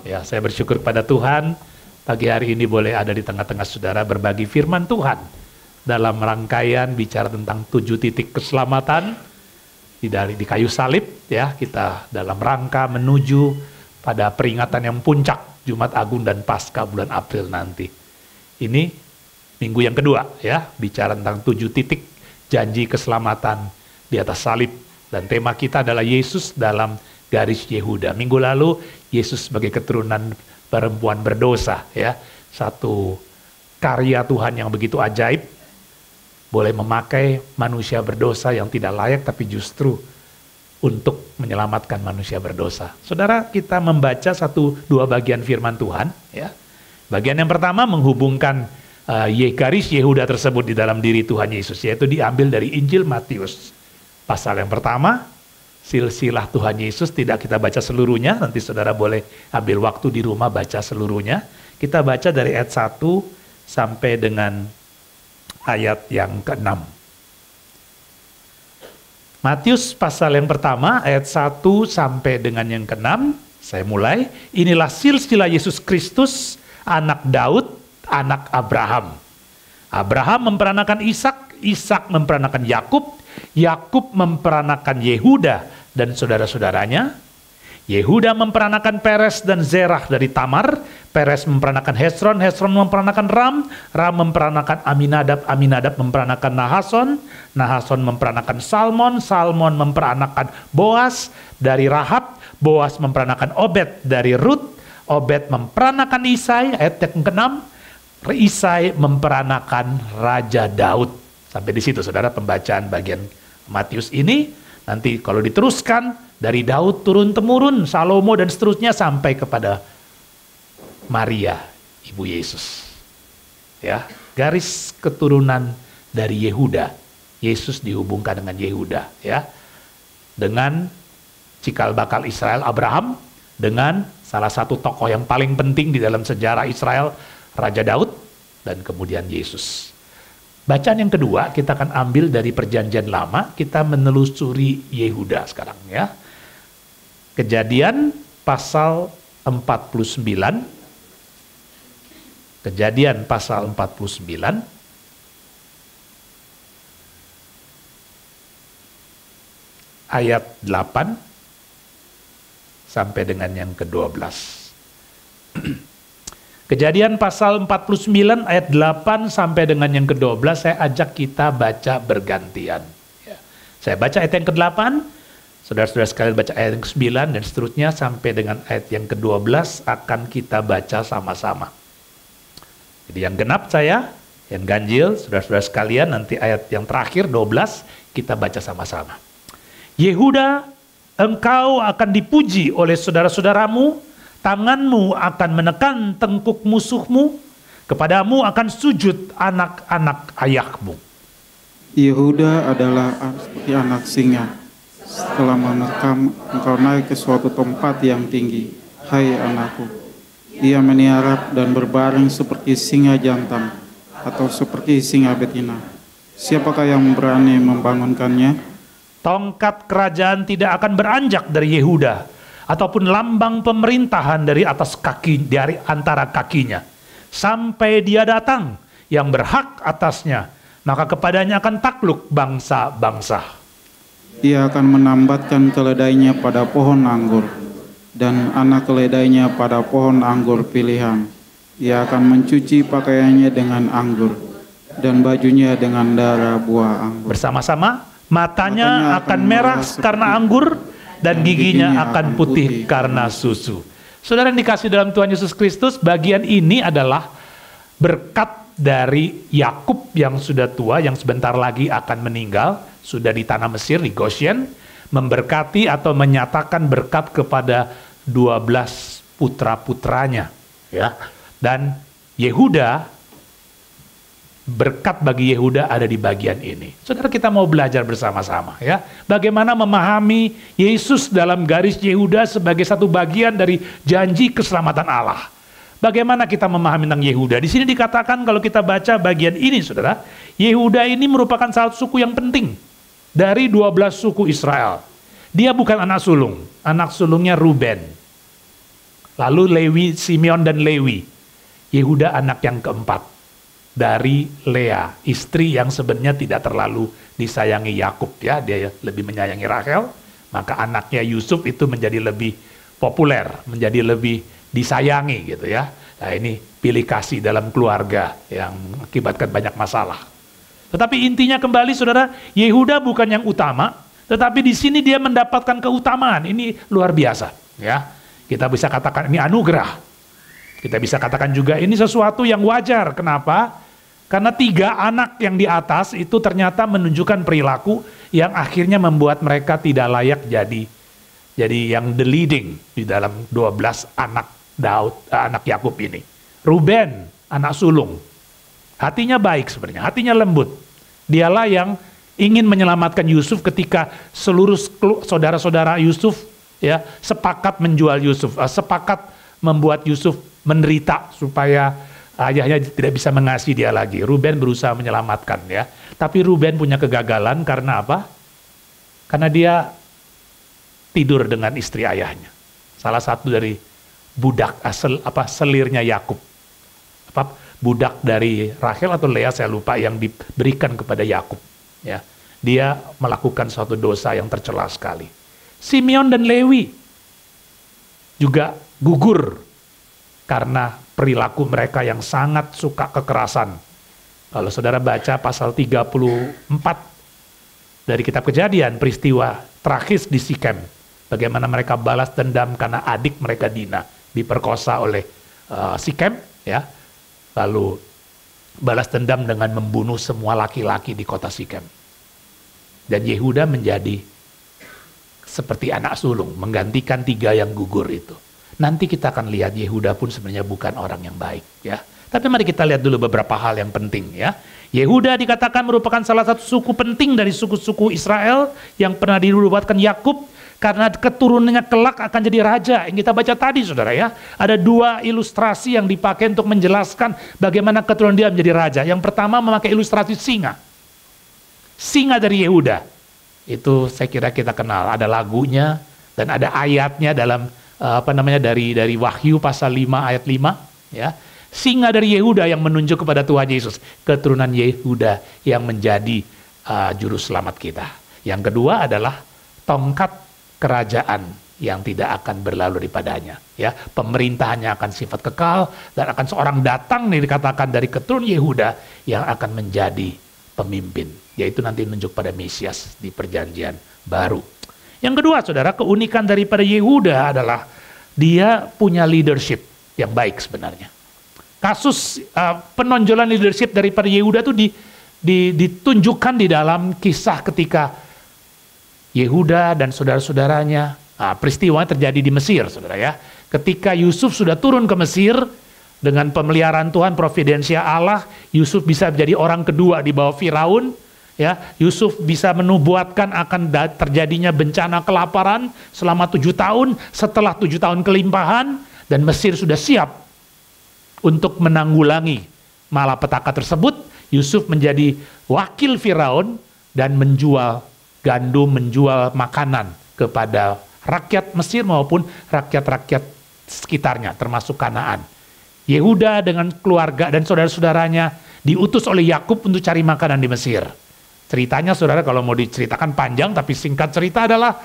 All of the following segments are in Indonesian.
Ya, saya bersyukur pada Tuhan pagi hari ini boleh ada di tengah-tengah saudara berbagi firman Tuhan dalam rangkaian bicara tentang 7 titik keselamatan di kayu salib. Ya, kita dalam rangka menuju pada peringatan yang puncak Jumat Agung dan Paskah bulan April nanti. Ini minggu yang kedua, ya, bicara tentang 7 titik janji keselamatan di atas salib, dan tema kita adalah Yesus dalam garis Yehuda. Minggu lalu Yesus sebagai keturunan perempuan berdosa, ya, satu karya Tuhan yang begitu ajaib, boleh memakai manusia berdosa yang tidak layak tapi justru untuk menyelamatkan manusia berdosa. Saudara, kita membaca 1-2 bagian firman Tuhan, ya. Bagian yang pertama menghubungkan garis Yehuda tersebut di dalam diri Tuhan Yesus, yaitu diambil dari Injil Matius. Pasal yang pertama, silsilah Tuhan Yesus, tidak kita baca seluruhnya, nanti saudara boleh ambil waktu di rumah baca seluruhnya. Kita baca dari ayat 1 sampai dengan ayat yang ke-6. Matius pasal yang pertama, ayat 1 sampai dengan yang ke-6, saya mulai. Inilah silsilah Yesus Kristus, anak Daud, anak Abraham. Abraham memperanakan Ishak, Ishak memperanakan Yakub, Yakub memperanakan Yehuda dan saudara-saudaranya. Yehuda memperanakan Peres dan Zerah dari Tamar. Peres memperanakan Hesron, Hesron memperanakan Ram, Ram memperanakan Aminadab, Aminadab memperanakan Nahason, Nahason memperanakan Salmon, Salmon memperanakan Boas dari Rahab, Boas memperanakan Obed dari Rut, Obed memperanakan Isai, ayat yang ke-6, Isai memperanakan Raja Daud. Sampai di situ saudara pembacaan bagian Matius ini. Nanti kalau diteruskan dari Daud turun-temurun, Salomo dan seterusnya sampai kepada Maria, ibu Yesus. Ya, garis keturunan dari Yehuda. Yesus dihubungkan dengan Yehuda, ya. Dengan cikal bakal Israel Abraham, dengan salah satu tokoh yang paling penting di dalam sejarah Israel, Raja Daud, dan kemudian Yesus. Bacaan yang kedua kita akan ambil dari Perjanjian Lama, kita menelusuri Yehuda sekarang, ya. Kejadian pasal 49. Kejadian pasal 49 ayat 8 sampai dengan yang ke-12. Kejadian pasal 49 ayat 8 sampai dengan yang ke-12, saya ajak kita baca bergantian. Ya. Saya baca ayat yang ke-8, saudara-saudara sekalian baca ayat yang ke-9 dan seterusnya sampai dengan ayat yang ke-12 akan kita baca sama-sama. Jadi yang genap saya, yang ganjil, saudara-saudara sekalian, nanti ayat yang terakhir 12 kita baca sama-sama. Yehuda, engkau akan dipuji oleh saudara-saudaramu, tanganmu akan menekan tengkuk musuhmu, kepadamu akan sujud anak-anak ayahmu. Yehuda adalah seperti anak singa, setelah menerkam engkau naik ke suatu tempat yang tinggi, hai anakku. Dia meniarap dan berbaring seperti singa jantan, atau seperti singa betina. Siapakah yang berani membangunkannya? Tongkat kerajaan tidak akan beranjak dari Yehuda, ataupun lambang pemerintahan dari atas kaki, dari antara kakinya, sampai dia datang yang berhak atasnya, maka kepadanya akan takluk bangsa-bangsa. Dia akan menambatkan keledainya pada pohon anggur, dan anak keledainya pada pohon anggur pilihan. Dia akan mencuci pakaiannya dengan anggur, dan bajunya dengan darah buah anggur. Bersama-sama, matanya akan merah karena anggur, dan giginya akan putih karena susu. Saudara yang dikasih dalam Tuhan Yesus Kristus, bagian ini adalah berkat dari Yakub yang sudah tua, yang sebentar lagi akan meninggal, sudah di tanah Mesir, di Goshen, memberkati atau menyatakan berkat kepada 12 putra-putranya, ya. Dan Yehuda, berkat bagi Yehuda ada di bagian ini. Saudara, kita mau belajar bersama-sama, ya. Bagaimana memahami Yesus dalam garis Yehuda sebagai satu bagian dari janji keselamatan Allah. Bagaimana kita memahami tentang Yehuda? Di sini dikatakan kalau kita baca bagian ini, saudara, Yehuda ini merupakan salah satu suku yang penting dari 12 suku Israel. Dia bukan anak sulung, anak sulungnya Ruben. Lalu Lewi, Simeon dan Lewi. Yehuda anak yang keempat dari Lea, istri yang sebenarnya tidak terlalu disayangi Yakub ya, dia lebih menyayangi Rahel, maka anaknya Yusuf itu menjadi lebih populer, menjadi lebih disayangi gitu ya. Nah ini pilih kasih dalam keluarga yang mengakibatkan banyak masalah. Tetapi intinya kembali saudara, Yehuda bukan yang utama, tetapi di sini dia mendapatkan keutamaan. Ini luar biasa ya. Kita bisa katakan ini anugerah. Kita bisa katakan juga ini sesuatu yang wajar. Kenapa? Karena 3 anak yang di atas itu ternyata menunjukkan perilaku yang akhirnya membuat mereka tidak layak jadi yang the leading di dalam 12 anak anak Yakub ini. Ruben, anak sulung. Hatinya baik sebenarnya, hatinya lembut. Dialah yang ingin menyelamatkan Yusuf ketika seluruh saudara-saudara Yusuf ya sepakat menjual Yusuf, sepakat membuat Yusuf menderita supaya ayahnya tidak bisa mengasihi dia lagi. Ruben berusaha menyelamatkan ya. Tapi Ruben punya kegagalan karena apa? Karena dia tidur dengan istri ayahnya. Salah satu dari budak selirnya Yakub. Budak dari Rahel atau Lea saya lupa yang diberikan kepada Yakub ya. Dia melakukan suatu dosa yang tercela sekali. Simeon dan Lewi juga gugur karena perilaku mereka yang sangat suka kekerasan. Kalau saudara baca pasal 34 dari kitab Kejadian, peristiwa tragis di Sikem, bagaimana mereka balas dendam karena adik mereka Dina diperkosa oleh Sikem, ya. Lalu balas dendam dengan membunuh semua laki-laki di kota Sikem. Dan Yehuda menjadi seperti anak sulung, menggantikan 3 yang gugur itu. Nanti kita akan lihat Yehuda pun sebenarnya bukan orang yang baik, ya. Tapi mari kita lihat dulu beberapa hal yang penting, ya. Yehuda dikatakan merupakan salah satu suku penting dari suku-suku Israel yang pernah dinubuatkan Yakub, karena keturunannya kelak akan jadi raja. Yang kita baca tadi, saudara ya, ada 2 ilustrasi yang dipakai untuk menjelaskan bagaimana keturunan dia menjadi raja. Yang pertama memakai ilustrasi singa. Singa dari Yehuda. Itu saya kira kita kenal, ada lagunya dan ada ayatnya dalam dari Wahyu pasal 5 ayat 5, ya. Singa dari Yehuda yang menunjuk kepada Tuhan Yesus, keturunan Yehuda yang menjadi juru selamat kita. Yang kedua adalah tongkat kerajaan yang tidak akan berlalu daripadanya, ya. Pemerintahannya akan sifat kekal dan akan seorang datang nih dikatakan dari keturunan Yehuda yang akan menjadi pemimpin, yaitu nanti menunjuk pada Mesias di perjanjian baru. Yang kedua, saudara, keunikan daripada Yehuda adalah dia punya leadership yang baik sebenarnya. Kasus penonjolan leadership daripada Yehuda itu ditunjukkan di dalam kisah ketika Yehuda dan saudara-saudaranya, peristiwa terjadi di Mesir, saudara ya. Ketika Yusuf sudah turun ke Mesir, dengan pemeliharaan Tuhan, providensia Allah, Yusuf bisa menjadi orang kedua di bawah Firaun. Ya, Yusuf bisa menubuatkan akan terjadinya bencana kelaparan selama 7 tahun. Setelah 7 tahun kelimpahan, dan Mesir sudah siap untuk menanggulangi malapetaka tersebut, Yusuf menjadi wakil Firaun dan menjual gandum, menjual makanan kepada rakyat Mesir maupun rakyat-rakyat sekitarnya, termasuk Kanaan. Yehuda dengan keluarga dan saudara-saudaranya diutus oleh Yakub untuk cari makanan di Mesir. Ceritanya, saudara, kalau mau diceritakan panjang, tapi singkat cerita adalah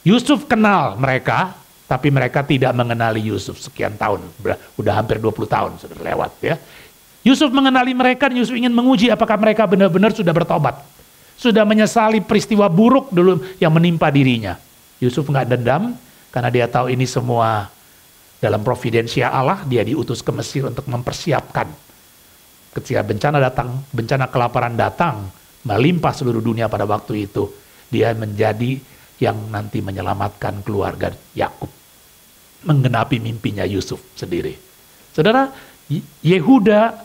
Yusuf kenal mereka, tapi mereka tidak mengenali Yusuf sekian tahun. Udah hampir 20 tahun sudah lewat, ya. Yusuf mengenali mereka dan Yusuf ingin menguji apakah mereka benar-benar sudah bertobat. Sudah menyesali peristiwa buruk dulu yang menimpa dirinya. Yusuf nggak dendam karena dia tahu ini semua dalam providensia Allah. Dia diutus ke Mesir untuk mempersiapkan ketika bencana datang, bencana kelaparan datang, melimpah seluruh dunia pada waktu itu. Dia menjadi yang nanti menyelamatkan keluarga Yakub, menggenapi mimpinya Yusuf sendiri. Saudara, Yehuda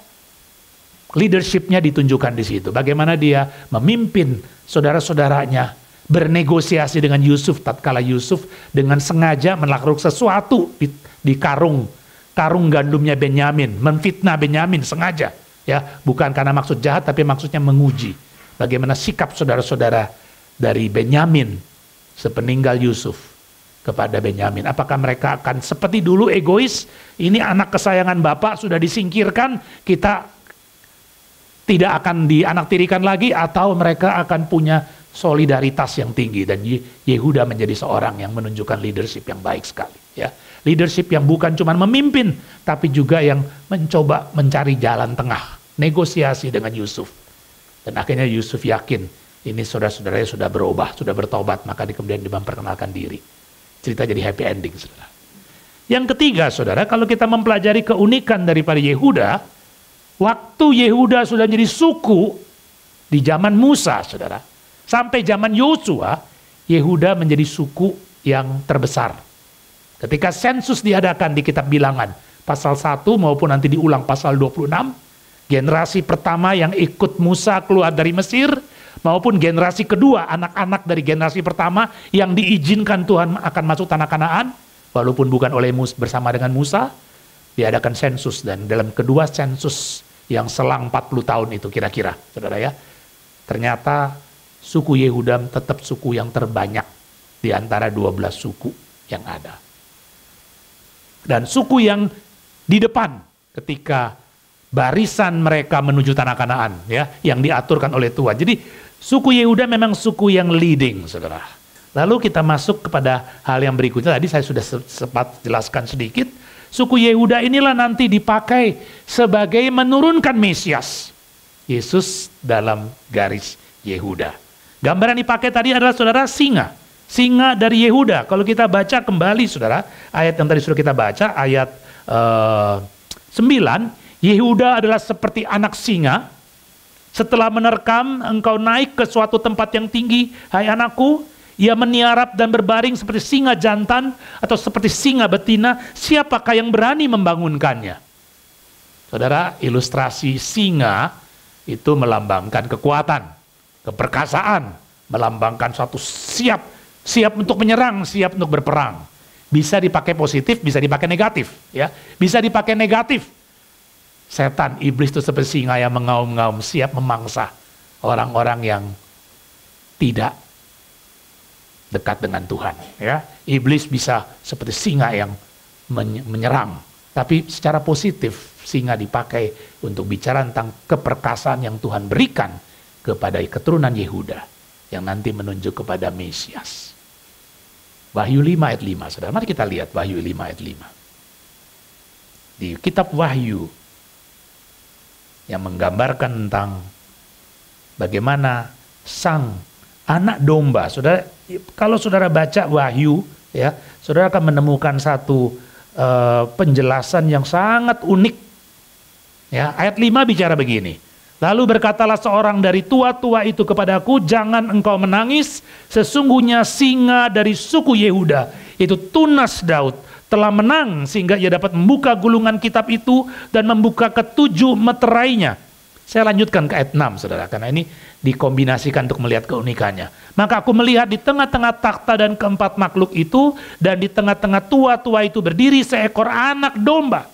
leadershipnya ditunjukkan di situ. Bagaimana dia memimpin saudara-saudaranya bernegosiasi dengan Yusuf tatkala Yusuf dengan sengaja melakukan sesuatu di karung gandumnya Benyamin, memfitnah Benyamin sengaja, ya, bukan karena maksud jahat tapi maksudnya menguji bagaimana sikap saudara-saudara dari Benyamin sepeninggal Yusuf kepada Benyamin? Apakah mereka akan seperti dulu egois? Ini anak kesayangan Bapak sudah disingkirkan, kita tidak akan dianaktirikan lagi, atau mereka akan punya solidaritas yang tinggi? Dan Yehuda menjadi seorang yang menunjukkan leadership yang baik sekali, ya. Leadership yang bukan cuma memimpin, tapi juga yang mencoba mencari jalan tengah, negosiasi dengan Yusuf. Dan akhirnya Yusuf yakin ini saudara-saudaranya sudah berubah, sudah bertobat, maka kemudian dia memperkenalkan diri. Cerita jadi happy ending, saudara. Yang ketiga, saudara, kalau kita mempelajari keunikan daripada Yehuda, waktu Yehuda sudah jadi suku di zaman Musa, saudara, sampai zaman Yosua, Yehuda menjadi suku yang terbesar. Ketika sensus diadakan di kitab Bilangan, pasal 1 maupun nanti diulang pasal 26, generasi pertama yang ikut Musa keluar dari Mesir, maupun generasi kedua, anak-anak dari generasi pertama yang diizinkan Tuhan akan masuk tanah Kanaan, walaupun bukan oleh bersama dengan Musa, diadakan sensus. Dan dalam kedua sensus yang selang 40 tahun itu kira-kira, saudara ya, ternyata suku Yehuda tetap suku yang terbanyak di antara 12 suku yang ada. Dan suku yang di depan ketika barisan mereka menuju tanah Kanaan, ya, yang diaturkan oleh Tuhan. Jadi suku Yehuda memang suku yang leading, saudara. Lalu kita masuk kepada hal yang berikutnya. Tadi saya sudah sempat jelaskan sedikit. Suku Yehuda inilah nanti dipakai sebagai menurunkan Mesias, Yesus dalam garis Yehuda. Gambaran dipakai tadi adalah, saudara, singa. Singa dari Yehuda. Kalau kita baca kembali, saudara, ayat yang tadi sudah kita baca, ayat 9, Yehuda adalah seperti anak singa. Setelah menerkam, engkau naik ke suatu tempat yang tinggi, hai anakku. Ia meniarap dan berbaring seperti singa jantan atau seperti singa betina. Siapakah yang berani membangunkannya? Saudara, ilustrasi singa itu melambangkan kekuatan, keperkasaan, melambangkan suatu siap untuk menyerang, siap untuk berperang. Bisa dipakai positif, bisa dipakai negatif, ya. Bisa dipakai negatif. Setan, iblis itu seperti singa yang mengaum-ngaum, siap memangsa orang-orang yang tidak dekat dengan Tuhan, ya. Iblis bisa seperti singa yang menyerang, tapi secara positif singa dipakai untuk bicara tentang keperkasaan yang Tuhan berikan kepada keturunan Yehuda yang nanti menunjuk kepada Mesias. Wahyu 5 ayat 5, saudara. Mari kita lihat Wahyu 5 ayat 5. Di kitab Wahyu yang menggambarkan tentang bagaimana sang anak domba. Saudara, kalau saudara baca Wahyu, ya, saudara akan menemukan satu penjelasan yang sangat unik. Ya, ayat 5 bicara begini. Lalu berkatalah seorang dari tua-tua itu kepadaku, jangan engkau menangis, sesungguhnya singa dari suku Yehuda, itu tunas Daud, telah menang sehingga ia dapat membuka gulungan kitab itu dan membuka ketujuh meterainya. Saya lanjutkan ke ayat 6, saudara, karena ini dikombinasikan untuk melihat keunikannya. Maka aku melihat di tengah-tengah takhta dan keempat makhluk itu, dan di tengah-tengah tua-tua itu berdiri seekor anak domba,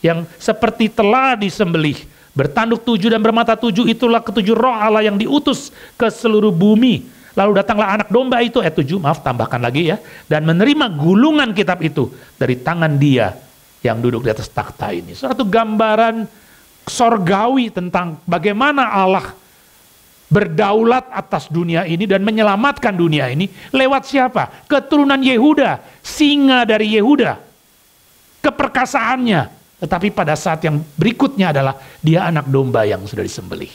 yang seperti telah disembelih. Bertanduk 7 dan bermata 7, itulah ketujuh roh Allah yang diutus ke seluruh bumi. Lalu datanglah anak domba itu, ayat 7, maaf tambahkan lagi ya, dan menerima gulungan kitab itu dari tangan dia yang duduk di atas takhta ini. Suatu gambaran sorgawi tentang bagaimana Allah berdaulat atas dunia ini dan menyelamatkan dunia ini lewat siapa? Keturunan Yehuda, singa dari Yehuda, keperkasaannya. Tetapi pada saat yang berikutnya adalah dia anak domba yang sudah disembelih.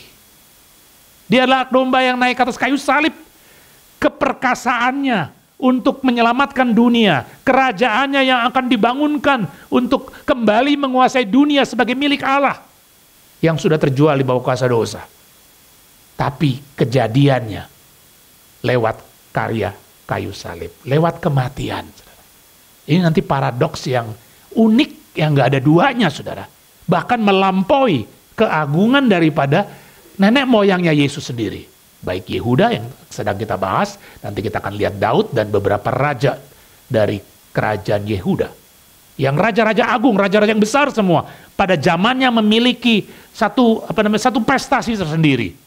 Dia adalah anak domba yang naik ke atas kayu salib. Keperkasaannya untuk menyelamatkan dunia. Kerajaannya yang akan dibangunkan untuk kembali menguasai dunia sebagai milik Allah. Yang sudah terjual di bawah kuasa dosa. Tapi kejadiannya lewat karya kayu salib. Lewat kematian. Ini nanti paradoks yang unik, yang nggak ada duanya, saudara. Bahkan melampaui keagungan daripada nenek moyangnya Yesus sendiri. Baik Yehuda yang sedang kita bahas, nanti kita akan lihat Daud dan beberapa raja dari kerajaan Yehuda. Yang raja-raja agung, raja-raja yang besar semua, pada zamannya memiliki satu prestasi tersendiri.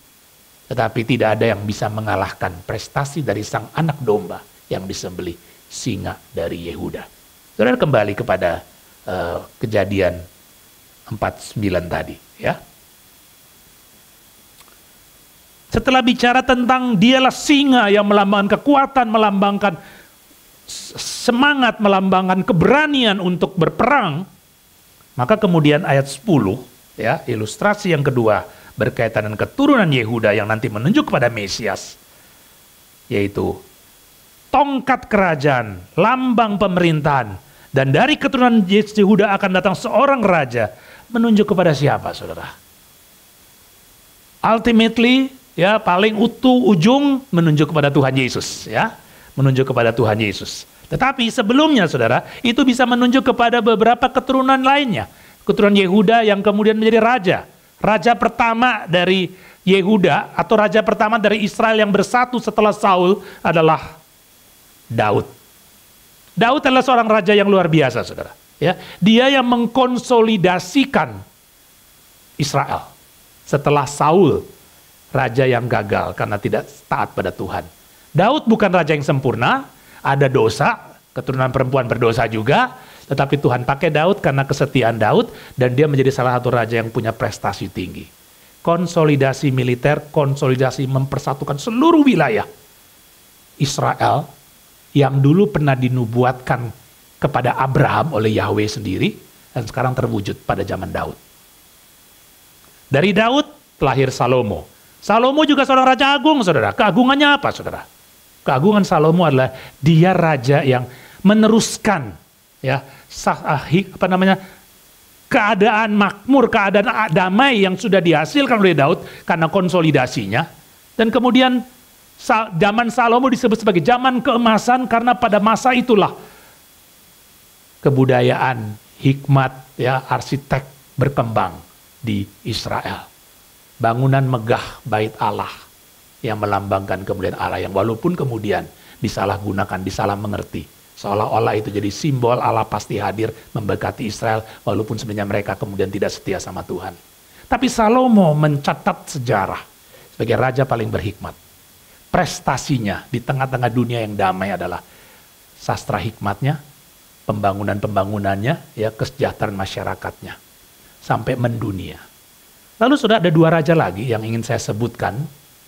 Tetapi tidak ada yang bisa mengalahkan prestasi dari sang anak domba yang disembelih, singa dari Yehuda. Saudara kembali kepada Kejadian 49 tadi, ya. Setelah bicara tentang dialah singa yang melambangkan kekuatan, melambangkan semangat, melambangkan keberanian untuk berperang, maka kemudian ayat 10, ya, ilustrasi yang kedua berkaitan dengan keturunan Yehuda yang nanti menunjuk kepada Mesias, yaitu tongkat kerajaan, lambang pemerintahan, dan dari keturunan Yehuda akan datang seorang raja, menunjuk kepada siapa, saudara? Ultimately, ya, paling ujung menunjuk kepada Tuhan Yesus, ya, menunjuk kepada Tuhan Yesus. Tetapi sebelumnya, saudara, itu bisa menunjuk kepada beberapa keturunan lainnya, keturunan Yehuda yang kemudian menjadi raja. Raja pertama dari Yehuda atau raja pertama dari Israel yang bersatu setelah Saul adalah Daud. Daud adalah seorang raja yang luar biasa, saudara. Ya, dia yang mengkonsolidasikan Israel setelah Saul, raja yang gagal karena tidak taat pada Tuhan. Daud bukan raja yang sempurna, ada dosa, keturunan perempuan berdosa juga, tetapi Tuhan pakai Daud karena kesetiaan Daud, dan dia menjadi salah satu raja yang punya prestasi tinggi. Konsolidasi militer, konsolidasi mempersatukan seluruh wilayah Israel yang dulu pernah dinubuatkan kepada Abraham oleh Yahweh sendiri, dan sekarang terwujud pada zaman Daud. Dari Daud lahir Salomo. Salomo juga seorang raja agung, saudara. Keagungannya apa, saudara? Keagungan Salomo adalah dia raja yang meneruskan, ya, keadaan makmur, keadaan damai yang sudah dihasilkan oleh Daud karena konsolidasinya. Dan kemudian zaman Salomo disebut sebagai zaman keemasan karena pada masa itulah kebudayaan, hikmat, ya, arsitek berkembang di Israel. Bangunan megah bait Allah yang melambangkan kemuliaan Allah yang walaupun kemudian disalahgunakan, disalah mengerti. Seolah-olah itu jadi simbol Allah pasti hadir memberkati Israel walaupun sebenarnya mereka kemudian tidak setia sama Tuhan. Tapi Salomo mencatat sejarah sebagai raja paling berhikmat. Prestasinya di tengah-tengah dunia yang damai adalah sastra hikmatnya, pembangunannya, ya, kesejahteraan masyarakatnya sampai mendunia. Lalu sudah ada dua raja lagi yang ingin saya sebutkan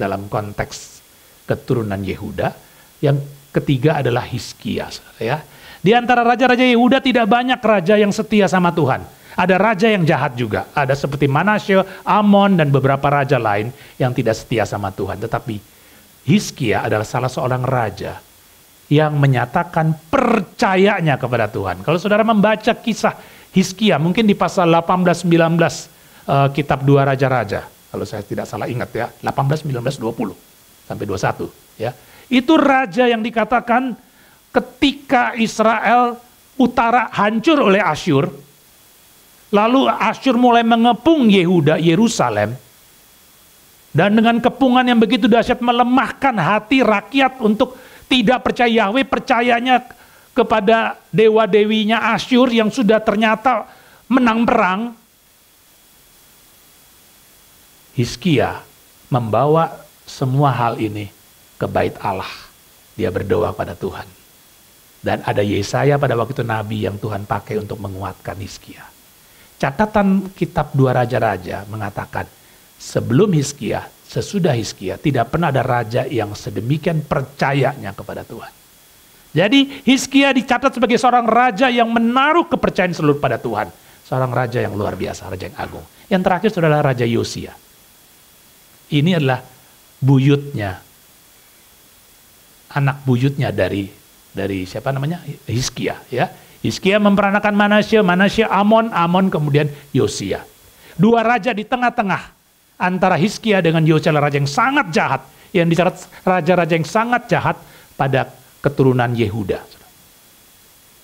dalam konteks keturunan Yehuda. Yang ketiga adalah Hizkia, ya. Di antara raja-raja Yehuda tidak banyak raja yang setia sama Tuhan. Ada raja yang jahat juga, ada seperti Manasye, Amon, dan beberapa raja lain yang tidak setia sama Tuhan. Tetapi Hizkia adalah salah seorang raja yang menyatakan percayanya kepada Tuhan. Kalau saudara membaca kisah Hizkia, mungkin di pasal 18-19 kitab 2 Raja-Raja, kalau saya tidak salah ingat, ya, 18, 19, 20 sampai 21, ya. Itu raja yang dikatakan ketika Israel utara hancur oleh Asyur, lalu Asyur mulai mengepung Yehuda, Yerusalem, dan dengan kepungan yang begitu dahsyat melemahkan hati rakyat untuk tidak percaya Yahweh, percayanya kepada dewa-dewinya Asyur yang sudah ternyata menang perang. Hizkia membawa semua hal ini ke bait Allah. Dia berdoa pada Tuhan. Dan ada Yesaya pada waktu itu nabi yang Tuhan pakai untuk menguatkan Hizkia. Catatan kitab 2 Raja-Raja mengatakan, sebelum Hizkia, sesudah Hizkia, tidak pernah ada raja yang sedemikian percayanya kepada Tuhan. Jadi Hizkia dicatat sebagai seorang raja yang menaruh kepercayaan seluruh pada Tuhan. Seorang raja yang luar biasa, raja yang agung. Yang terakhir adalah Raja Yosia. Ini adalah buyutnya, anak buyutnya dari siapa namanya? Hizkia, ya. Hizkia memperanakan Manasye, Amon, kemudian Yosia. Dua raja di tengah-tengah antara Hizkia dengan Yosia, raja yang sangat jahat, yang dicatat raja-raja yang sangat jahat pada keturunan Yehuda.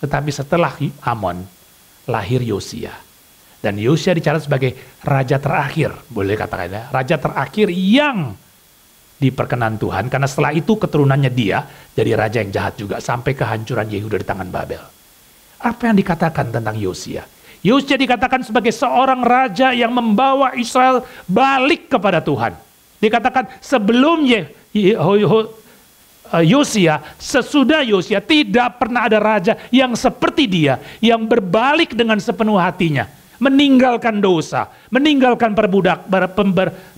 Tetapi setelah Amon lahir Yosia. Dan Yosia dicatat sebagai raja terakhir, boleh katakan, ya, raja terakhir yang diperkenan Tuhan, karena setelah itu keturunannya dia jadi raja yang jahat juga sampai kehancuran Yehuda di tangan Babel. Apa yang dikatakan tentang Yosia? Yosia dikatakan sebagai seorang raja yang membawa Israel balik kepada Tuhan. Dikatakan sebelum Yosia, sesudah Yosia tidak pernah ada raja yang seperti dia, yang berbalik dengan sepenuh hatinya, meninggalkan dosa, meninggalkan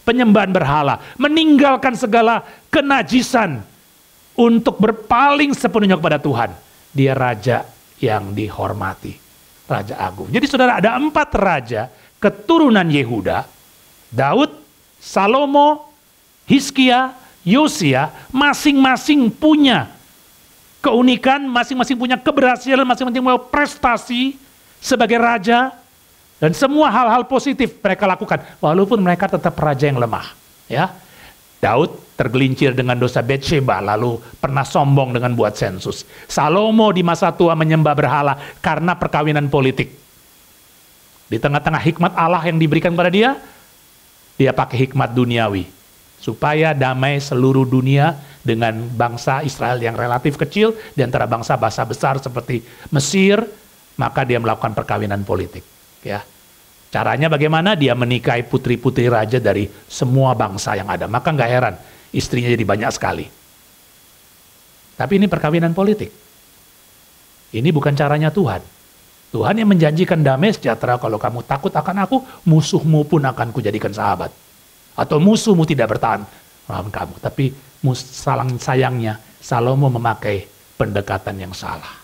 penyembahan berhala, meninggalkan segala kenajisan untuk berpaling sepenuhnya kepada Tuhan. Dia raja yang dihormati, raja agung. Jadi saudara, ada 4 raja keturunan Yehuda: Daud, Salomo, Hizkia, Yosia, masing-masing punya keunikan, masing-masing punya keberhasilan, masing-masing punya prestasi sebagai raja, dan semua hal-hal positif mereka lakukan walaupun mereka tetap raja yang lemah, ya. Daud tergelincir dengan dosa Betsheba, lalu pernah sombong dengan buat sensus. Salomo di masa tua menyembah berhala karena perkawinan politik. Di tengah-tengah hikmat Allah yang diberikan kepada dia pakai hikmat duniawi supaya damai seluruh dunia dengan bangsa Israel yang relatif kecil di antara bangsa-bangsa besar seperti Mesir, maka dia melakukan perkawinan politik, ya. Caranya bagaimana? Dia menikahi putri-putri raja dari semua bangsa yang ada. Maka nggak heran istrinya jadi banyak sekali. Tapi ini perkawinan politik. Ini bukan caranya Tuhan. Tuhan yang menjanjikan damai sejahtera, kalau kamu takut akan aku, musuhmu pun akan kujadikan sahabat. Atau musuhmu tidak bertahan melawan kamu. Tapi sayangnya Salomo memakai pendekatan yang salah.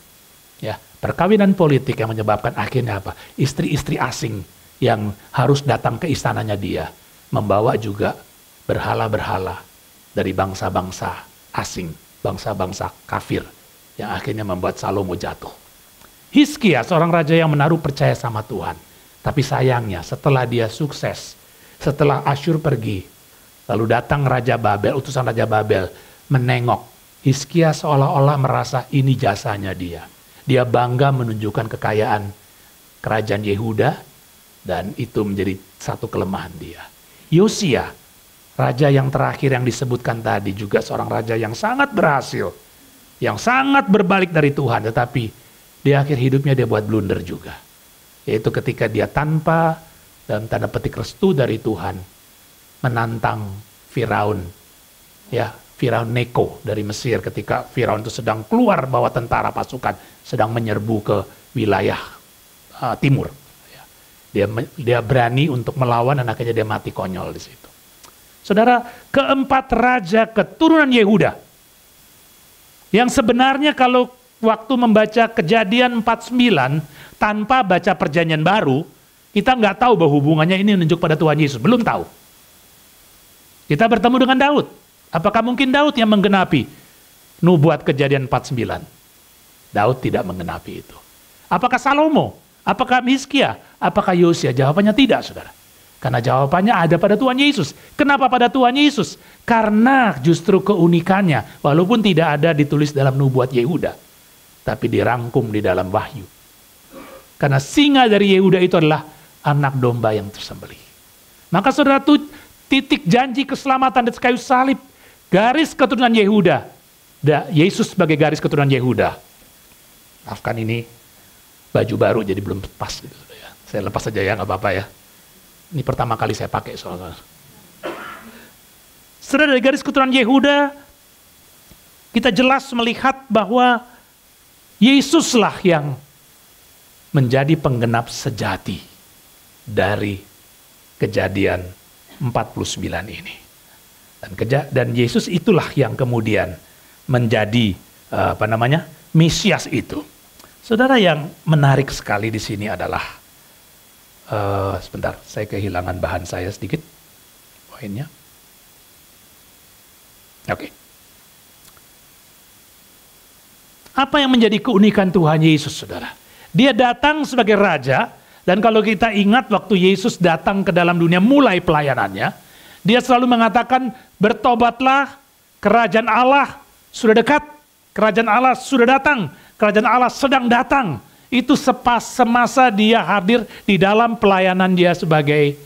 Ya, perkawinan politik yang menyebabkan akhirnya apa? Istri-istri asing yang harus datang ke istananya dia, membawa juga berhala-berhala dari bangsa-bangsa asing, bangsa-bangsa kafir, yang akhirnya membuat Salomo jatuh. Hizkia, seorang raja yang menaruh percaya sama Tuhan. Tapi sayangnya setelah dia sukses, setelah Asyur pergi, lalu datang Raja Babel, utusan Raja Babel, menengok. Hizkia seolah-olah merasa ini jasanya dia. Dia bangga menunjukkan kekayaan kerajaan Yehuda, dan itu menjadi satu kelemahan dia. Yosia, raja yang terakhir yang disebutkan tadi, juga seorang raja yang sangat berhasil, yang sangat berbalik dari Tuhan, tetapi di akhir hidupnya dia buat blunder juga. Yaitu ketika dia tanpa, dalam tanda petik, restu dari Tuhan, menantang Firaun, ya, Firaun Neko dari Mesir, ketika Firaun itu sedang keluar bawa tentara pasukan, sedang menyerbu ke wilayah timur. Dia berani untuk melawan dan akhirnya dia mati konyol di situ. Saudara, keempat raja keturunan Yehuda yang sebenarnya kalau waktu membaca Kejadian 49 tanpa baca Perjanjian Baru, kita nggak tahu bahwa hubungannya ini menunjuk pada Tuhan Yesus. Belum tahu. Kita bertemu dengan Daud. Apakah mungkin Daud yang menggenapi nubuat Kejadian 49? Daud tidak menggenapi itu. Apakah Salomo? Apakah Hizkia? Apakah Yosia? Jawabannya tidak, saudara. Karena jawabannya ada pada Tuhan Yesus. Kenapa pada Tuhan Yesus? Karena justru keunikannya, walaupun tidak ada ditulis dalam nubuat Yehuda, tapi dirangkum di dalam Wahyu. Karena singa dari Yehuda itu adalah anak domba yang tersembelih. Maka saudara, titik janji keselamatan di kayu salib, garis keturunan Yehuda. Yesus sebagai garis keturunan Yehuda. Maafkan ini baju baru jadi belum pas gitu, ya. Saya lepas saja ya, nggak apa-apa ya. Ini pertama kali saya pakai soalnya. Saudara, dari garis keturunan Yehuda, kita jelas melihat bahwa Yesuslah yang menjadi penggenap sejati dari Kejadian 49 ini. Dan Yesus itulah yang kemudian menjadi Mesias itu. Saudara, yang menarik sekali di sini adalah, sebentar, saya kehilangan bahan saya sedikit, poinnya. Oke. Apa yang menjadi keunikan Tuhan Yesus, saudara? Dia datang sebagai raja, dan kalau kita ingat waktu Yesus datang ke dalam dunia mulai pelayanannya, dia selalu mengatakan, bertobatlah, kerajaan Allah sudah dekat, kerajaan Allah sudah datang. Kerajaan Allah sedang datang. Itu semasa dia hadir di dalam pelayanan dia sebagai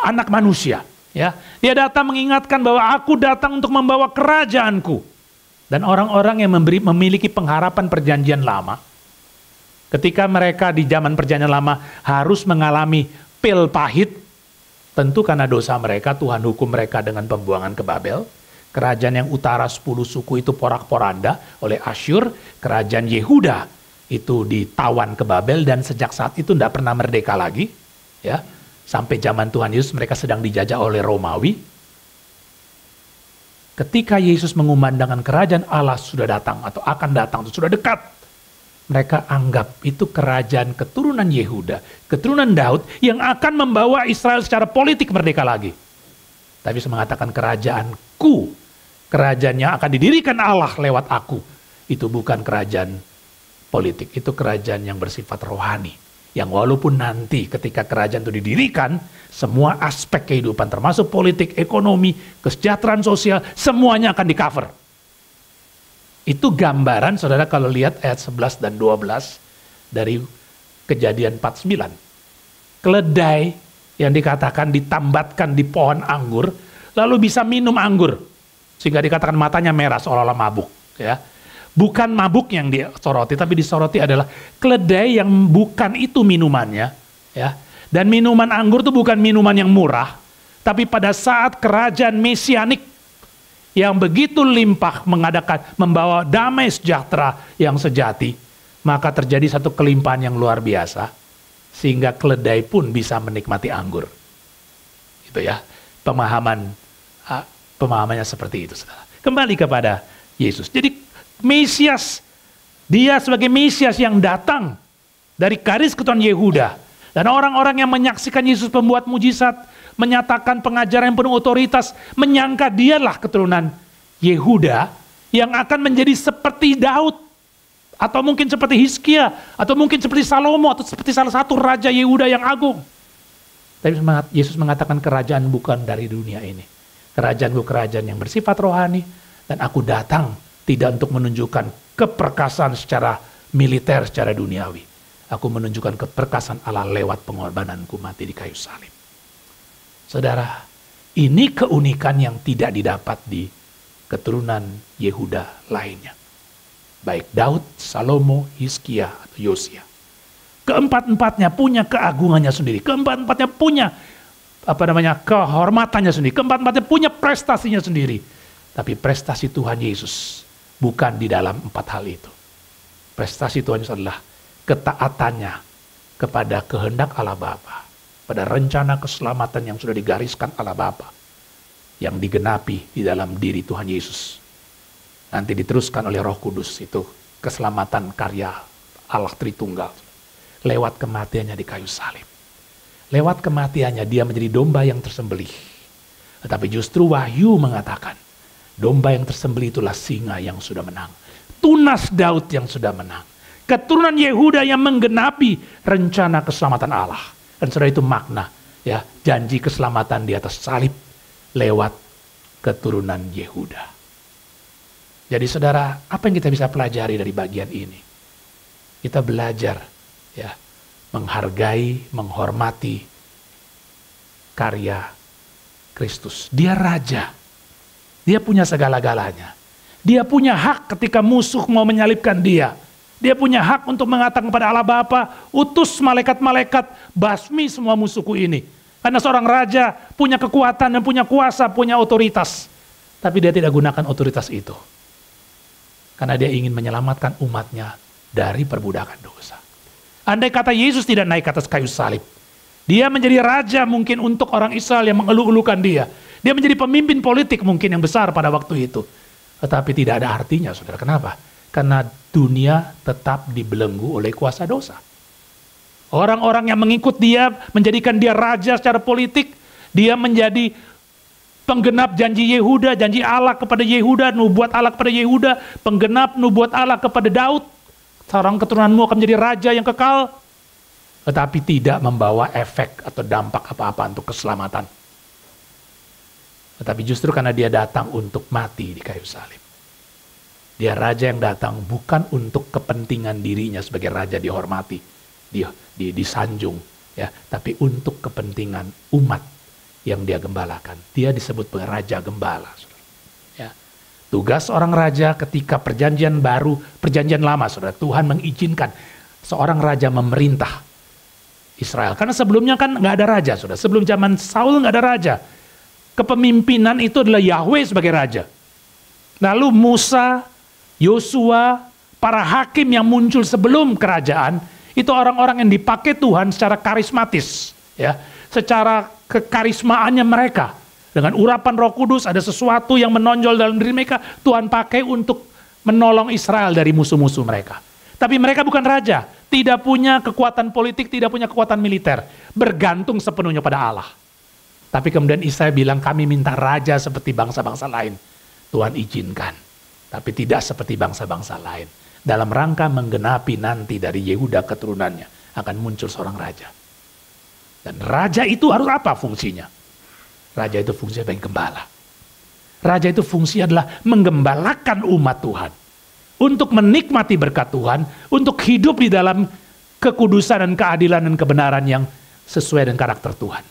anak manusia. Ya, dia datang mengingatkan bahwa aku datang untuk membawa kerajaanku. Dan orang-orang yang memiliki pengharapan perjanjian lama, ketika mereka di zaman perjanjian lama harus mengalami pil pahit, tentu karena dosa mereka Tuhan hukum mereka dengan pembuangan ke Babel. Kerajaan yang utara 10 suku itu porak-poranda oleh Asyur. Kerajaan Yehuda itu ditawan ke Babel dan sejak saat itu tidak pernah merdeka lagi. Ya, sampai zaman Tuhan Yesus mereka sedang dijajah oleh Romawi. Ketika Yesus mengumandangkan kerajaan Allah sudah datang atau akan datang, atau sudah dekat, mereka anggap itu kerajaan keturunan Yehuda, keturunan Daud yang akan membawa Israel secara politik merdeka lagi. Tapi Yesus mengatakan kerajaanku, kerajaan yang akan didirikan Allah lewat aku, itu bukan kerajaan politik, itu kerajaan yang bersifat rohani. Yang walaupun nanti ketika kerajaan itu didirikan, semua aspek kehidupan termasuk politik, ekonomi, kesejahteraan sosial, semuanya akan di-cover. Itu gambaran, saudara kalau lihat ayat 11 dan 12 dari Kejadian 49. Keledai yang dikatakan ditambatkan di pohon anggur, lalu bisa minum anggur. Sehingga dikatakan matanya merah seolah-olah mabuk. Ya. Bukan mabuk yang disoroti, tapi disoroti adalah keledai yang bukan itu minumannya. Ya. Dan minuman anggur itu bukan minuman yang murah, tapi pada saat kerajaan mesianik yang begitu limpah membawa damai sejahtera yang sejati, maka terjadi satu kelimpahan yang luar biasa, sehingga keledai pun bisa menikmati anggur. Itu ya, pemahamannya seperti itu, saudara. Kembali kepada Yesus. Jadi Mesias, dia sebagai Mesias yang datang dari garis keturunan Yehuda. Dan orang-orang yang menyaksikan Yesus pembuat mujizat, menyatakan pengajaran yang penuh otoritas, menyangka dialah keturunan Yehuda yang akan menjadi seperti Daud, atau mungkin seperti Hizkia, atau mungkin seperti Salomo, atau seperti salah satu raja Yehuda yang agung. Tapi Yesus mengatakan kerajaan bukan dari dunia ini. Kerajaanku kerajaan yang bersifat rohani, dan aku datang tidak untuk menunjukkan keperkasaan secara militer, secara duniawi. Aku menunjukkan keperkasaan Allah lewat pengorbananku mati di kayu salib. Saudara, ini keunikan yang tidak didapat di keturunan Yehuda lainnya. Baik Daud, Salomo, Hizkia, atau Yosia. Keempat-empatnya punya keagungannya sendiri. Keempat-empatnya punya kehormatannya sendiri. Keempat-empatnya punya prestasinya sendiri. Tapi prestasi Tuhan Yesus bukan di dalam 4 hal itu. Prestasi Tuhan Yesus adalah ketaatannya kepada kehendak Allah Bapa, pada rencana keselamatan yang sudah digariskan Allah Bapa, yang digenapi di dalam diri Tuhan Yesus. Nanti diteruskan oleh Roh Kudus, itu keselamatan karya Allah Tritunggal. Lewat kematiannya di kayu salib. Lewat kematiannya dia menjadi domba yang tersembelih. Tetapi justru Wahyu mengatakan, domba yang tersembelih itulah singa yang sudah menang. Tunas Daud yang sudah menang. Keturunan Yehuda yang menggenapi rencana keselamatan Allah. Dan saudara itu makna, ya, janji keselamatan di atas salib lewat keturunan Yehuda. Jadi saudara, apa yang kita bisa pelajari dari bagian ini? Kita belajar, ya, menghargai, menghormati karya Kristus. Dia raja. Dia punya segala-galanya. Dia punya hak ketika musuh mau menyalibkan dia. Dia punya hak untuk mengatakan kepada Allah Bapa, utus malaikat-malaikat, basmi semua musuhku ini. Karena seorang raja punya kekuatan dan punya kuasa, punya otoritas. Tapi dia tidak gunakan otoritas itu. Karena dia ingin menyelamatkan umatnya dari perbudakan dosa. Andai kata Yesus tidak naik ke atas kayu salib, dia menjadi raja mungkin untuk orang Israel yang mengeluh-elukan dia. Dia menjadi pemimpin politik mungkin yang besar pada waktu itu. Tetapi tidak ada artinya, saudara. Kenapa? Karena dunia tetap dibelenggu oleh kuasa dosa. Orang-orang yang mengikut dia, menjadikan dia raja secara politik. Dia menjadi penggenap janji Yehuda, janji Allah kepada Yehuda, nubuat Allah kepada Yehuda, penggenap nubuat Allah kepada Daud. Seorang keturunanmu akan menjadi raja yang kekal. Tetapi tidak membawa efek atau dampak apa-apa untuk keselamatan. Tetapi justru karena dia datang untuk mati di kayu salib. Dia raja yang datang bukan untuk kepentingan dirinya sebagai raja dihormati, disanjung, ya, tapi untuk kepentingan umat yang dia gembalakan. Dia disebut raja gembala. Ya. Tugas seorang raja ketika perjanjian baru, perjanjian lama, saudara, Tuhan mengizinkan seorang raja memerintah Israel. Karena sebelumnya kan nggak ada raja, saudara. Sebelum zaman Saul nggak ada raja. Kepemimpinan itu adalah Yahweh sebagai raja. Lalu Musa, Yosua, para hakim yang muncul sebelum kerajaan, itu orang-orang yang dipakai Tuhan secara karismatis, ya, secara kekarismaannya mereka. Dengan urapan Roh Kudus ada sesuatu yang menonjol dalam diri mereka, Tuhan pakai untuk menolong Israel dari musuh-musuh mereka. Tapi mereka bukan raja, tidak punya kekuatan politik, tidak punya kekuatan militer, bergantung sepenuhnya pada Allah. Tapi kemudian Israel bilang, kami minta raja seperti bangsa-bangsa lain. Tuhan izinkan, tapi tidak seperti bangsa-bangsa lain. Dalam rangka menggenapi nanti dari Yehuda keturunannya akan muncul seorang raja. Dan raja itu harus apa fungsinya? Raja itu fungsinya sebagai gembala. Raja itu fungsi adalah menggembalakan umat Tuhan. Untuk menikmati berkat Tuhan, untuk hidup di dalam kekudusan dan keadilan dan kebenaran yang sesuai dengan karakter Tuhan.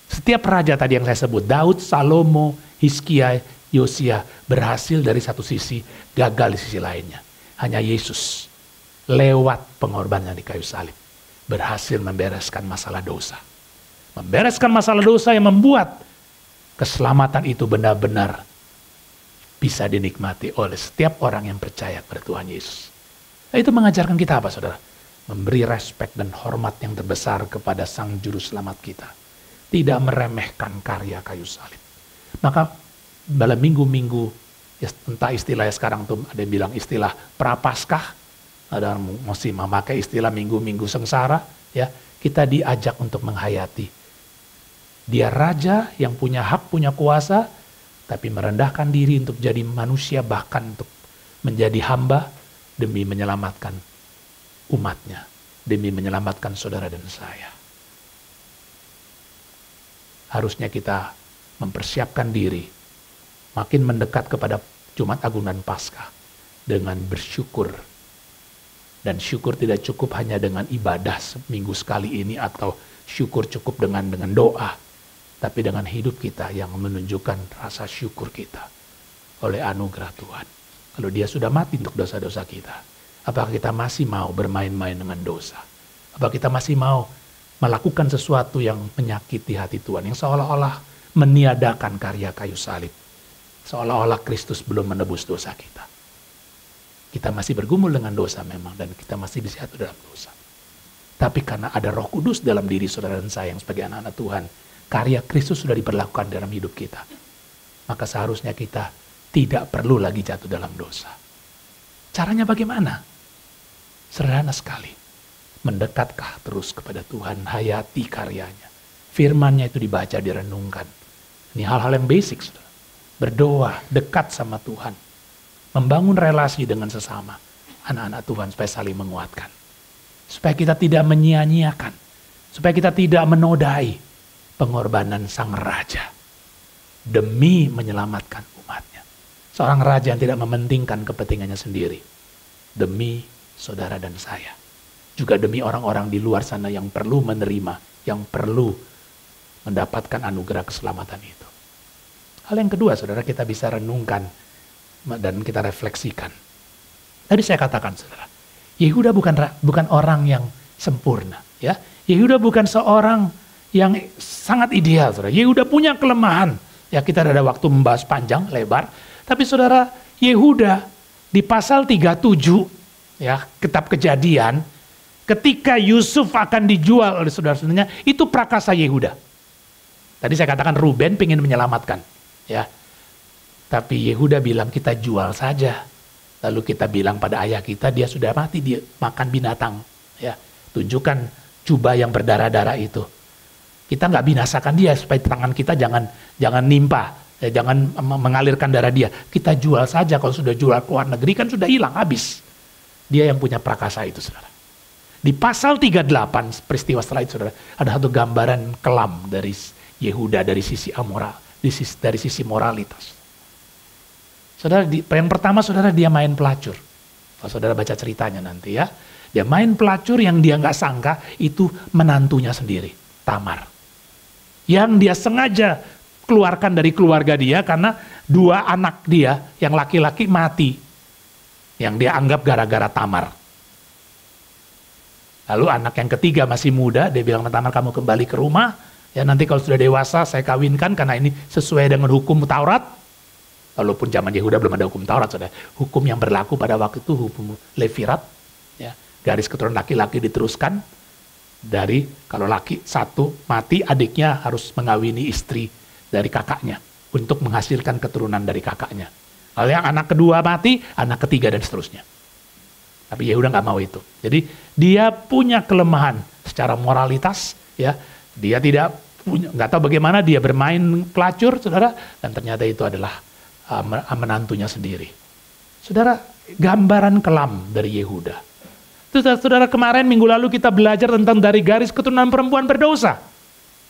Setiap raja tadi yang saya sebut, Daud, Salomo, Hizkia, Yosia, berhasil dari satu sisi, gagal di sisi lainnya. Hanya Yesus, lewat pengorbanan di kayu salib, berhasil membereskan masalah dosa. Membereskan masalah dosa yang membuat keselamatan itu benar-benar bisa dinikmati oleh setiap orang yang percaya pada Tuhan Yesus. Nah, itu mengajarkan kita apa, saudara? Memberi respek dan hormat yang terbesar kepada Sang Juru Selamat kita. Tidak meremehkan karya kayu salib. Maka dalam minggu-minggu, ya, entah istilahnya sekarang tuh ada yang bilang istilah prapaskah, ada yang masih memakai istilah minggu-minggu sengsara, ya, kita diajak untuk menghayati. Dia raja yang punya hak, punya kuasa, tapi merendahkan diri untuk jadi manusia, bahkan untuk menjadi hamba demi menyelamatkan umatnya, demi menyelamatkan saudara dan saya. Harusnya kita mempersiapkan diri, makin mendekat kepada Jumat Agung dan Paskah dengan bersyukur. Dan syukur tidak cukup hanya dengan ibadah seminggu sekali ini atau syukur cukup dengan doa. Tapi dengan hidup kita yang menunjukkan rasa syukur kita oleh anugerah Tuhan. Kalau dia sudah mati untuk dosa-dosa kita, apakah kita masih mau bermain-main dengan dosa? Apakah kita masih mau melakukan sesuatu yang menyakiti hati Tuhan, yang seolah-olah meniadakan karya kayu salib? Seolah-olah Kristus belum menebus dosa kita. Kita masih bergumul dengan dosa memang, dan kita masih bisa jatuh dalam dosa. Tapi karena ada Roh Kudus dalam diri saudara dan saya yang sebagai anak-anak Tuhan, karya Kristus sudah diberlakukan dalam hidup kita. Maka seharusnya kita tidak perlu lagi jatuh dalam dosa. Caranya bagaimana? Sederhana sekali. Mendekatkah terus kepada Tuhan, hayati karyanya. Firman-Nya itu dibaca, direnungkan. Ini hal-hal yang basic, saudara. Berdoa, dekat sama Tuhan. Membangun relasi dengan sesama anak-anak Tuhan supaya saling menguatkan. Supaya kita tidak menyia-nyiakan. Supaya kita tidak menodai pengorbanan Sang Raja demi menyelamatkan umatnya. Seorang raja yang tidak mementingkan kepentingannya sendiri demi saudara dan saya. Juga demi orang-orang di luar sana yang perlu menerima, yang perlu mendapatkan anugerah keselamatan itu. Hal yang kedua, saudara, kita bisa renungkan dan kita refleksikan. Tadi saya katakan, saudara, Yehuda bukan orang yang sempurna, ya. Yehuda bukan seorang yang sangat ideal, saudara. Yehuda punya kelemahan. Ya, kita ada waktu membahas panjang, lebar. Tapi saudara, Yehuda di pasal 37, ya, kitab Kejadian, ketika Yusuf akan dijual oleh saudara-saudaranya, itu prakasa Yehuda. Tadi saya katakan Ruben pengen menyelamatkan, ya. Tapi Yehuda bilang kita jual saja. Lalu kita bilang pada ayah kita, dia sudah mati, dia makan binatang, ya. Tunjukkan jubah yang berdarah-darah itu. Kita nggak binasakan dia supaya tangan kita jangan nimpa, ya, jangan mengalirkan darah dia. Kita jual saja, kalau sudah jual ke luar negeri kan sudah hilang, habis. Dia yang punya prakasa itu, saudara. Di pasal 38 peristiwa setelah itu, saudara, ada satu gambaran kelam dari Yehuda dari sisi amoral, dari sisi moralitas. Saudara, yang pertama, saudara, dia main pelacur. Kalau saudara baca ceritanya nanti, ya, dia main pelacur yang dia nggak sangka itu menantunya sendiri, Tamar. Yang dia sengaja keluarkan dari keluarga dia karena dua anak dia yang laki-laki mati. Yang dia anggap gara-gara Tamar. Lalu anak yang ketiga masih muda, dia bilang, Tamar, kamu kembali ke rumah. Ya, nanti kalau sudah dewasa saya kawinkan karena ini sesuai dengan hukum Taurat. Walaupun zaman Yehuda belum ada hukum Taurat, saudara. Hukum yang berlaku pada waktu itu hukum Levirat, ya, garis keturunan laki-laki diteruskan dari kalau laki satu mati, adiknya harus mengawini istri dari kakaknya untuk menghasilkan keturunan dari kakaknya. Kalau yang anak kedua mati, anak ketiga dan seterusnya. Tapi Yehuda nggak mau itu. Jadi dia punya kelemahan secara moralitas, ya. Dia tidak punya, nggak tahu bagaimana dia bermain pelacur, saudara, dan ternyata itu adalah menantunya sendiri. Saudara, gambaran kelam dari Yehuda. Saudara, kemarin minggu lalu kita belajar tentang dari garis keturunan perempuan berdosa.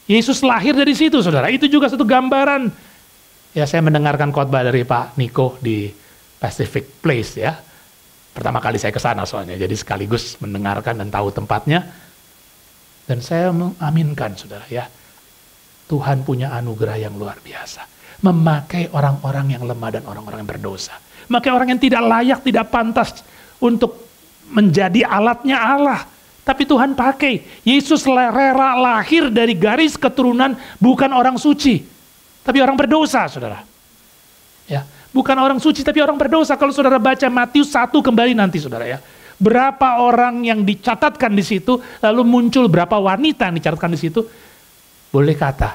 Yesus lahir dari situ, saudara. Itu juga satu gambaran. Ya, saya mendengarkan khotbah dari Pak Niko di Pacific Place, ya. Pertama kali saya ke sana soalnya, jadi sekaligus mendengarkan dan tahu tempatnya. Dan saya mengaminkan, saudara, ya. Tuhan punya anugerah yang luar biasa. Memakai orang-orang yang lemah dan orang-orang yang berdosa. Memakai orang yang tidak layak, tidak pantas untuk menjadi alatnya Allah. Tapi Tuhan pakai. Yesus rela lahir dari garis keturunan bukan orang suci, tapi orang berdosa, saudara. Ya, bukan orang suci, tapi orang berdosa. Kalau saudara baca Matius 1 kembali nanti, saudara, ya. Berapa orang yang dicatatkan di situ, lalu muncul berapa wanita yang dicatatkan di situ. Boleh kata,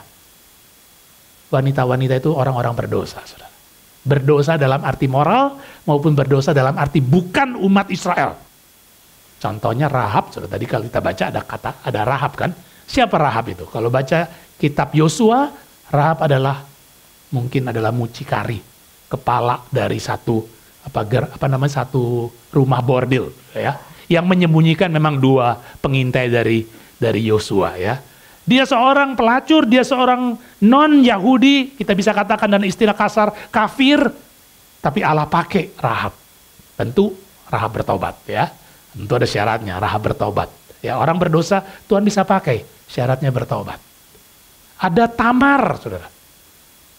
wanita-wanita itu orang-orang berdosa, saudara. Berdosa dalam arti moral maupun berdosa dalam arti bukan umat Israel. Contohnya Rahab, saudara. Tadi kalau kita baca ada Rahab kan? Siapa Rahab itu? Kalau baca kitab Yosua, Rahab mungkin adalah mucikari, kepala dari satu rumah bordil, ya, yang menyembunyikan memang 2 pengintai dari Yosua, ya. Dia seorang pelacur, dia seorang non-Yahudi, kita bisa katakan dan istilah kasar, kafir, tapi Allah pakai Rahab. Tentu Rahab bertobat, ya. Tentu ada syaratnya, Rahab bertobat. Ya, orang berdosa Tuhan bisa pakai, syaratnya bertobat. Ada Tamar, saudara.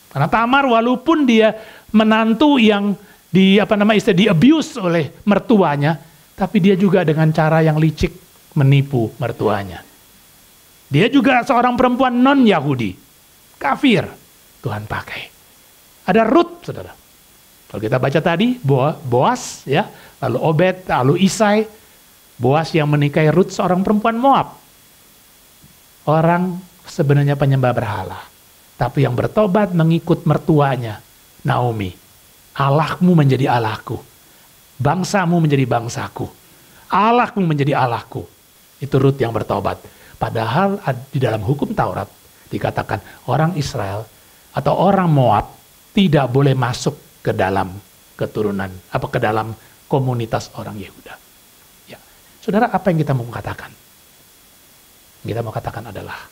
Karena Tamar walaupun dia menantu yang di-abuse oleh mertuanya, tapi dia juga dengan cara yang licik menipu mertuanya. Dia juga seorang perempuan non-Yahudi, kafir, Tuhan pakai. Ada Ruth, saudara. Kalau kita baca tadi, Boas, ya, lalu Obed, lalu Isai. Boas yang menikahi Ruth seorang perempuan Moab. Orang sebenarnya penyembah berhala, tapi yang bertobat mengikut mertuanya, Naomi. Allahmu menjadi Allahku, bangsamu menjadi bangsaku, Allahmu menjadi Allahku. Itu Ruth yang bertobat. Padahal di dalam hukum Taurat dikatakan orang Israel atau orang Moab tidak boleh masuk ke dalam keturunan ke dalam komunitas orang Yehuda. Ya, saudara, apa yang kita mau katakan? Kita mau katakan adalah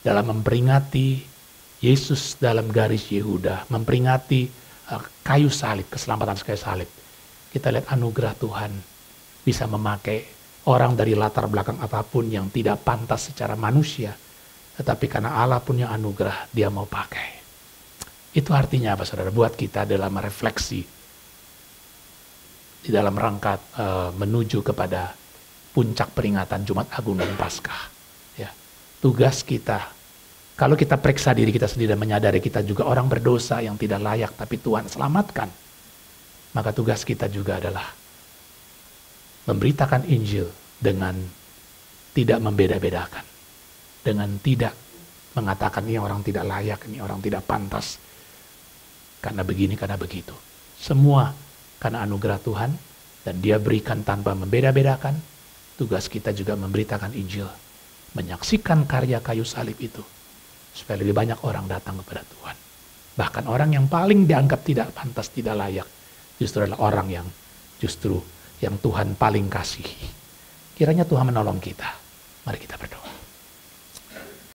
dalam memperingati Yesus dalam garis Yehuda, memperingati kayu salib, keselamatan kayu salib. Kita lihat anugerah Tuhan bisa memakai orang dari latar belakang apapun yang tidak pantas secara manusia. Tetapi karena Allah punya anugerah, dia mau pakai. Itu artinya apa, saudara? Buat kita dalam refleksi, di dalam rangka menuju kepada puncak peringatan Jumat Agung dan Paskah. Ya. Tugas kita, kalau kita periksa diri kita sendiri dan menyadari kita juga orang berdosa yang tidak layak, tapi Tuhan selamatkan. Maka tugas kita juga adalah memberitakan Injil dengan tidak membeda-bedakan. Dengan tidak mengatakan ini orang tidak layak, ini orang tidak pantas. Karena begini, karena begitu. Semua karena anugerah Tuhan dan dia berikan tanpa membeda-bedakan. Tugas kita juga memberitakan Injil. Menyaksikan karya kayu salib itu. Supaya lebih banyak orang datang kepada Tuhan. Bahkan orang yang paling dianggap tidak pantas, tidak layak. Justru adalah orang yang Tuhan paling kasihi. Kiranya Tuhan menolong kita. Mari kita berdoa.